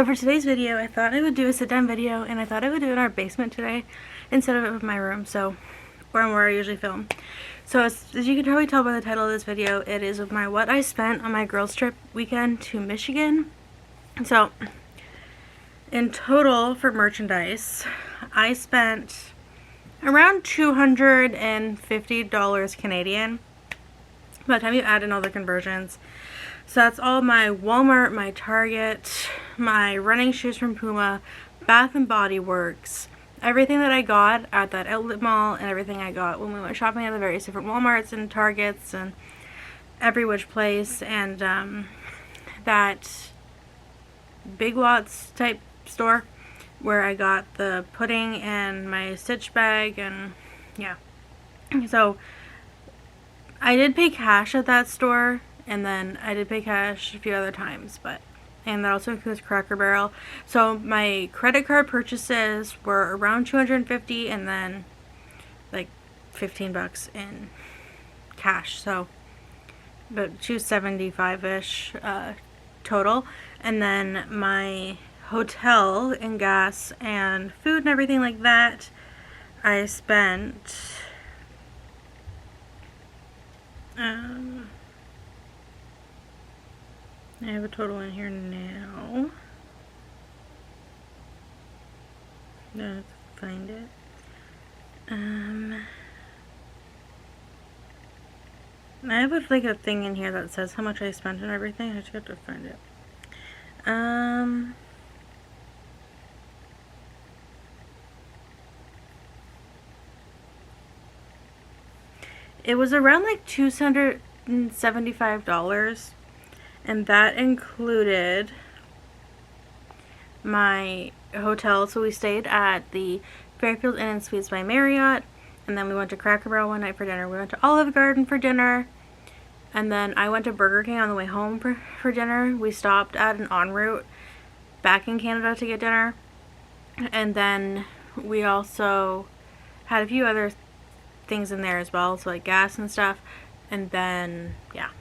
So for today's video, I thought I would do a sit-down video, and I thought I would do it in our basement today instead of in my room, so where I usually film. So as you can probably tell by the title of this video, it is of what I spent on my girls trip weekend to Michigan. So in total for merchandise, I spent around $250 Canadian by the time you add in all the conversions. So that's all my Walmart, my Target, my running shoes from Puma, Bath and Body Works, everything that I got at that outlet mall, and everything I got when we went shopping at the various different Walmarts and Targets and every which place, and that Big Lots type store where I got the pudding and my Stitch bag, and yeah. So I did pay cash at that store, and then I did pay cash a few other times, and that also includes Cracker Barrel. So my credit card purchases were around $250, and then like $15 in cash. So about $275-ish total. And then my hotel and gas and food and everything like that, I spent I have a total in here now. Let's find it. I have a thing in here that says how much I spent and everything. I just have to find it. It was around like $275. And that included my hotel. So we stayed at the Fairfield Inn and Suites by Marriott, and then we went to Cracker Barrel one night for dinner. We went to Olive Garden for dinner, and then I went to Burger King on the way home for dinner. We stopped at an en route back in Canada to get dinner, and then we also had a few other things in there as well, so like gas and stuff, and then yeah.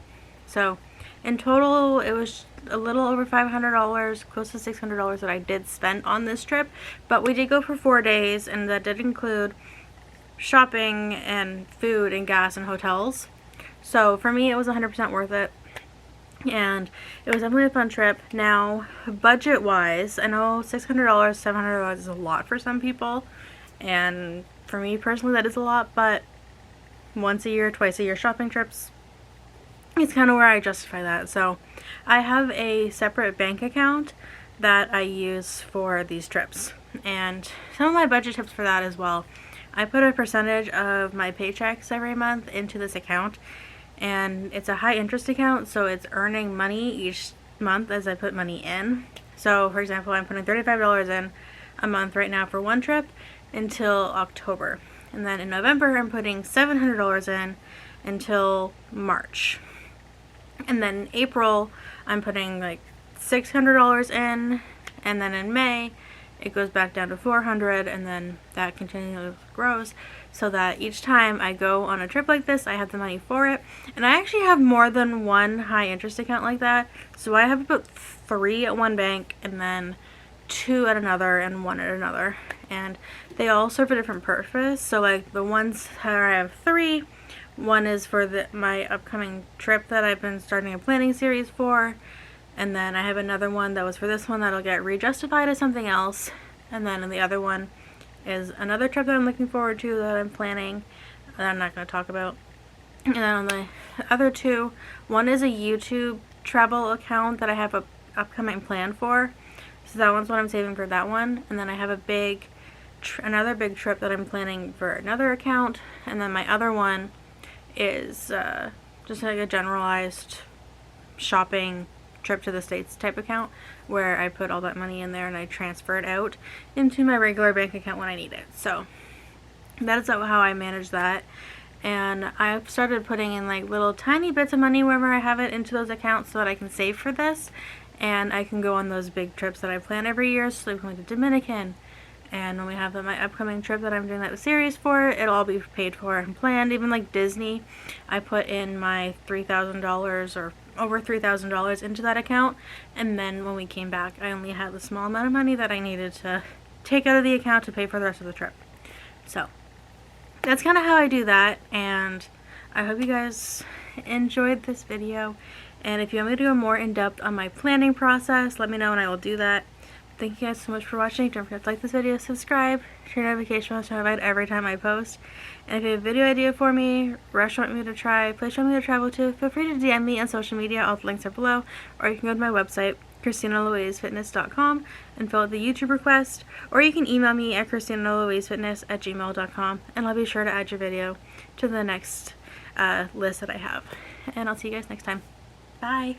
So in total, it was a little over $500, close to $600 that I did spend on this trip. But we did go for 4 days, and that did include shopping and food and gas and hotels. So for me, it was 100% worth it. And it was definitely a fun trip. Now, budget-wise, I know $600, $700 is a lot for some people. And for me personally, that is a lot. But once a year, twice a year shopping trips, it's kind of where I justify that. So I have a separate bank account that I use for these trips, and some of my budget tips for that as well. I put a percentage of my paychecks every month into this account, and it's a high interest account, so it's earning money each month as I put money in. So for example, I'm putting $35 in a month right now for one trip until October, and then in November I'm putting $700 in until March. And then in April, I'm putting like $600 in, and then in May, it goes back down to $400, and then that continually grows, so that each time I go on a trip like this, I have the money for it. And I actually have more than one high interest account like that, so I have about 3 at one bank, and then 2 at another, and 1 at another, and they all serve a different purpose. So like the ones where I have 3, one is for my upcoming trip that I've been starting a planning series for, and then I have another one that was for this one that'll get rejustified as something else, and then the other one is another trip that I'm looking forward to that I'm planning that I'm not going to talk about. And then on the other 2, one is a YouTube travel account that I have a upcoming plan for, so that one's what I'm saving for that one. And then I have another big trip that I'm planning for another account, and then my other one is just like a generalized shopping trip to the States type account, where I put all that money in there and I transfer it out into my regular bank account when I need it. So that is how I manage that. And I've started putting in like little tiny bits of money wherever I have it into those accounts so that I can save for this, and I can go on those big trips that I plan every year. So I'm going to Dominican, And when we have my upcoming trip that I'm doing that series for, it'll all be paid for and planned. Even like Disney, I put in my $3,000 or over $3,000 into that account, and then when we came back I only had the small amount of money that I needed to take out of the account to pay for the rest of the trip. So that's kind of how I do that, and I hope you guys enjoyed this video, and if you want me to go more in depth on my planning process, let me know and I will do that. Thank you guys so much for watching. Don't forget to like this video, subscribe, turn notification bells to notified every time I post. And if you have a video idea for me, restaurant me to try, place you want me to travel to, feel free to DM me on social media. All the links are below. Or you can go to my website, christinalouisefitness.com, and fill out the YouTube request. Or you can email me at christinalouisefitness@gmail.com, and I'll be sure to add your video to the next list that I have. And I'll see you guys next time. Bye!